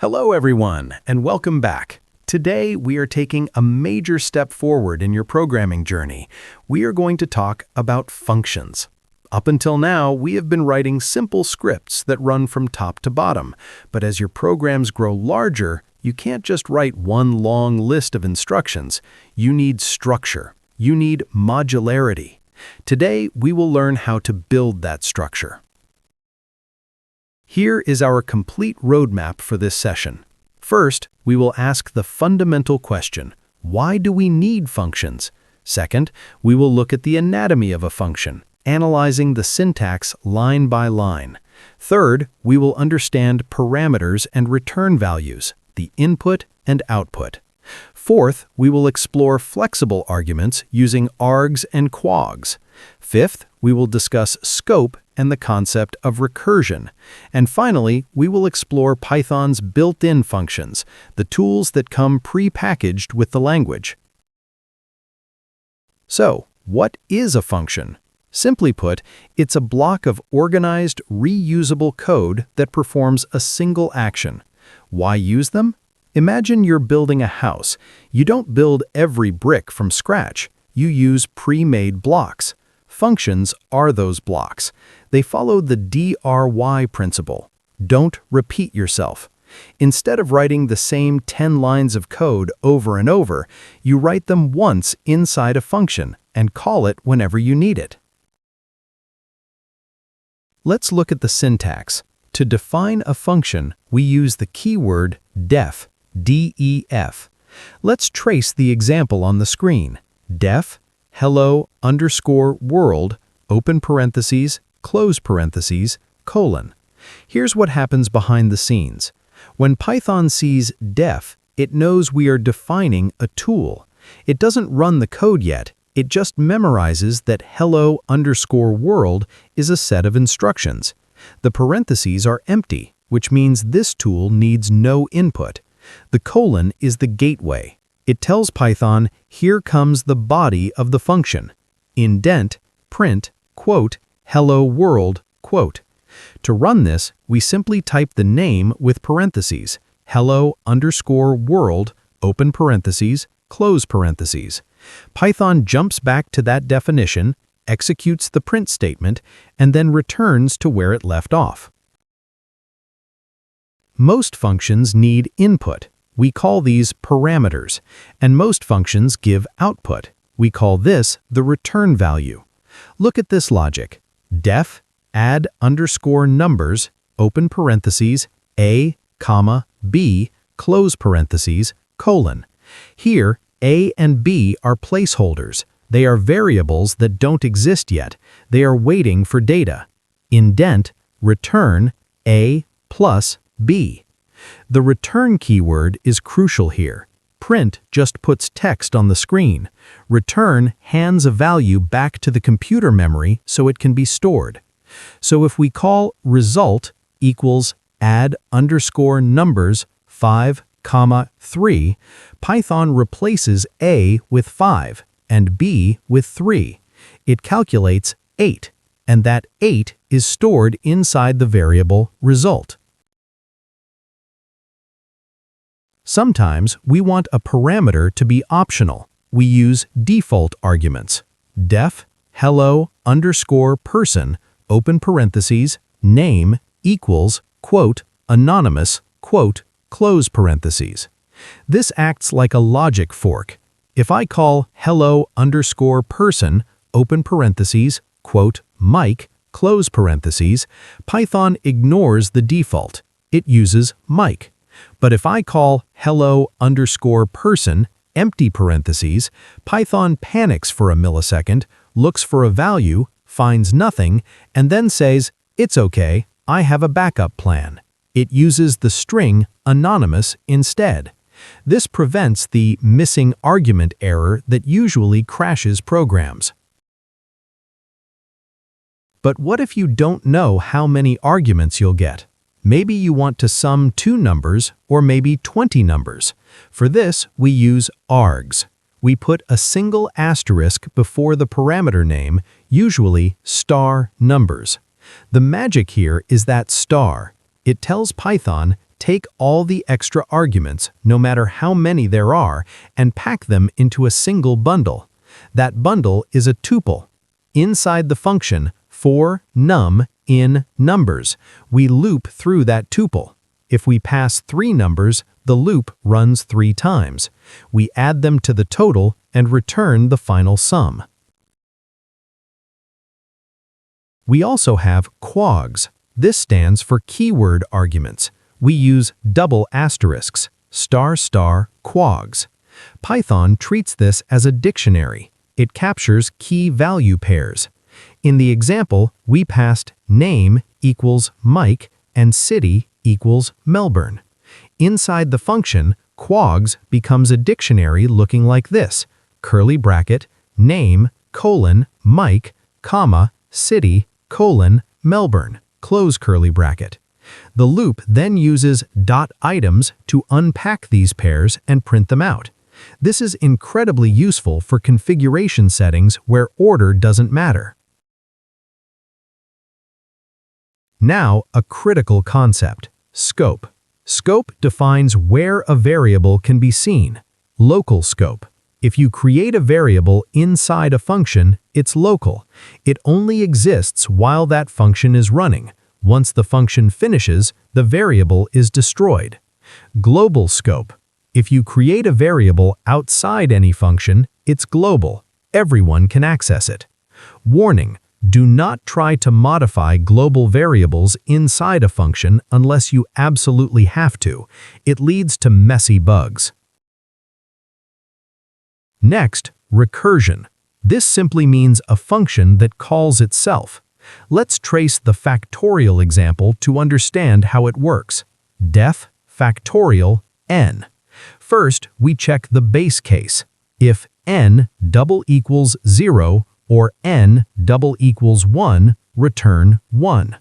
Hello everyone, and welcome back. Today we are taking a major step forward in your programming journey. We are going to talk about functions. Up until now, we have been writing simple scripts that run from top to bottom, but as your programs grow larger, you can't just write one long list of instructions. You need structure. You need modularity. Today, we will learn how to build that structure. Here is our complete roadmap for this session. First, we will ask the fundamental question, why do we need functions? Second, we will look at the anatomy of a function, analyzing the syntax line by line. Third, we will understand parameters and return values, the input and output. Fourth, we will explore flexible arguments using args and quags. Fifth, we will discuss scope and the concept of recursion. And finally, we will explore Python's built-in functions, the tools that come pre-packaged with the language. So, what is a function? Simply put, it's a block of organized, reusable code that performs a single action. Why use them? Imagine you're building a house. You don't build every brick from scratch. You use pre-made blocks. Functions are those blocks. They follow the DRY principle. Don't repeat yourself. Instead of writing the same 10 lines of code over and over, you write them once inside a function and call it whenever you need it. Let's look at the syntax. To define a function, we use the keyword def, D-E-F. Let's trace the example on the screen. Def hello_world, open parentheses, close parentheses, colon. Here's what happens behind the scenes. When Python sees def, it knows we are defining a tool. It doesn't run the code yet. It just memorizes that hello_world is a set of instructions. The parentheses are empty, which means this tool needs no input. The colon is the gateway. It tells Python, here comes the body of the function. Indent, print, quote, hello world, quote. To run this, we simply type the name with parentheses, hello_world, open parentheses, close parentheses. Python jumps back to that definition, executes the print statement, and then returns to where it left off. Most functions need input. We call these parameters, and most functions give output. We call this the return value. Look at this logic. Def add_numbers, open parentheses, a, comma, b, close parentheses, colon. Here, a and b are placeholders. They are variables that don't exist yet. They are waiting for data. Indent, return, a plus b. The return keyword is crucial here. Print just puts text on the screen. Return hands a value back to the computer memory so it can be stored. So if we call result equals add_numbers 5, 3, Python replaces a with 5 and b with 3. It calculates 8, and that 8 is stored inside the variable result. Sometimes we want a parameter to be optional. We use default arguments. Def hello_person, open parentheses, name equals, quote, anonymous, quote, close parentheses. This acts like a logic fork. If I call hello_person, open parentheses, quote, Mike, close parentheses, Python ignores the default. It uses Mike. But if I call hello_person, empty parentheses, Python panics for a millisecond, looks for a value, finds nothing, and then says, it's okay, I have a backup plan. It uses the string anonymous instead. This prevents the missing argument error that usually crashes programs. But what if you don't know how many arguments you'll get? Maybe you want to sum 2 numbers or maybe 20 numbers. For this, we use args. We put a single asterisk before the parameter name, usually star numbers. The magic here is that star. It tells Python, Take all the extra arguments, no matter how many there are, and pack them into a single bundle. That bundle is a tuple. Inside the function for num in numbers, we loop through that tuple. If we pass 3 numbers, the loop runs 3 times. We add them to the total and return the final sum. We also have quogs. This stands for keyword arguments. We use double asterisks, ** quogs. Python treats this as a dictionary. It captures key value pairs. In the example, we passed name equals Mike and city equals Melbourne. Inside the function, quogs becomes a dictionary looking like this: curly bracket, name, Mike, comma, city, Melbourne, close curly bracket. The loop then uses .items to unpack these pairs and print them out. This is incredibly useful for configuration settings where order doesn't matter. Now, a critical concept: scope. Scope defines where a variable can be seen. Local scope. If you create a variable inside a function, it's local. It only exists while that function is running. Once the function finishes, the variable is destroyed. Global scope. If you create a variable outside any function, it's global. Everyone can access it. Warning: do not try to modify global variables inside a function unless you absolutely have to. It leads to messy bugs. Next, recursion. This simply means a function that calls itself. Let's trace the factorial example to understand how it works. Def factorial n. First, we check the base case. If n double equals 0 or n double equals 1, return 1.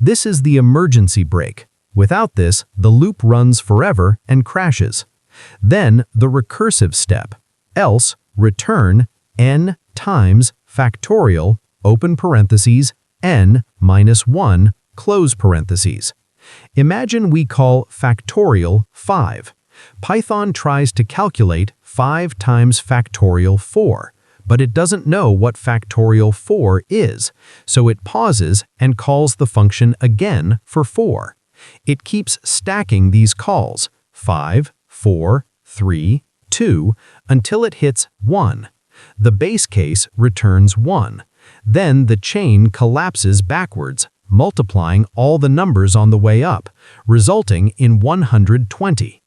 This is the emergency brake. Without this, the loop runs forever and crashes. Then, the recursive step. Else, return n times factorial, open parentheses, n minus 1, close parentheses. Imagine we call factorial 5. Python tries to calculate 5 times factorial 4, but it doesn't know what factorial 4 is, so it pauses and calls the function again for 4. It keeps stacking these calls, 5, 4, 3, 2, until it hits 1. The base case returns 1. Then the chain collapses backwards, multiplying all the numbers on the way up, resulting in 120.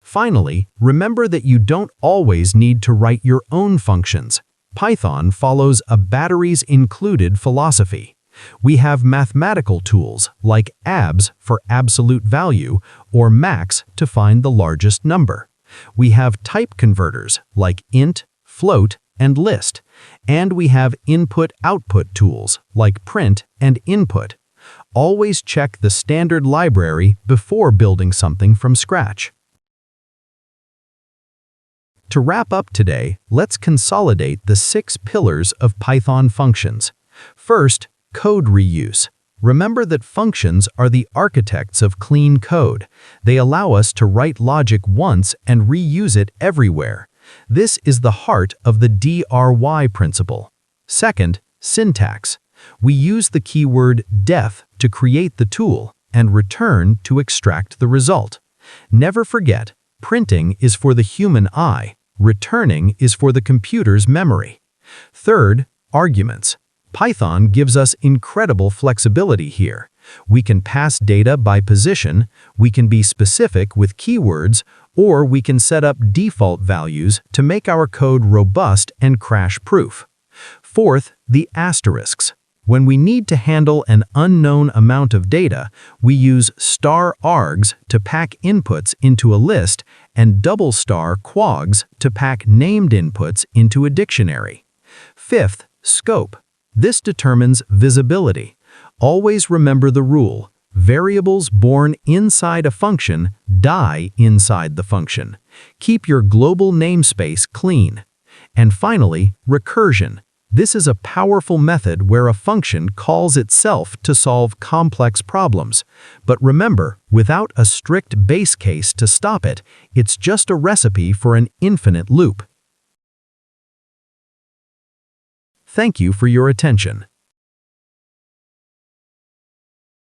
Finally, remember that you don't always need to write your own functions. Python follows a batteries-included philosophy. We have mathematical tools like abs for absolute value or max to find the largest number. We have type converters like int, float, and list. And we have input-output tools like print and input. Always check the standard library before building something from scratch. To wrap up today, let's consolidate the 6 pillars of Python functions. First, code reuse. Remember that functions are the architects of clean code. They allow us to write logic once and reuse it everywhere. This is the heart of the DRY principle. Second, syntax. We use the keyword def to create the tool and return to extract the result. Never forget, printing is for the human eye, returning is for the computer's memory. Third, arguments. Python gives us incredible flexibility here. We can pass data by position, we can be specific with keywords, or we can set up default values to make our code robust and crash-proof. Fourth, the asterisks. When we need to handle an unknown amount of data, we use *args to pack inputs into a list and *quogs to pack named inputs into a dictionary. Fifth, scope. This determines visibility. Always remember the rule: variables born inside a function die inside the function. Keep your global namespace clean. And finally, recursion. This is a powerful method where a function calls itself to solve complex problems. But remember, without a strict base case to stop it, it's just a recipe for an infinite loop. Thank you for your attention.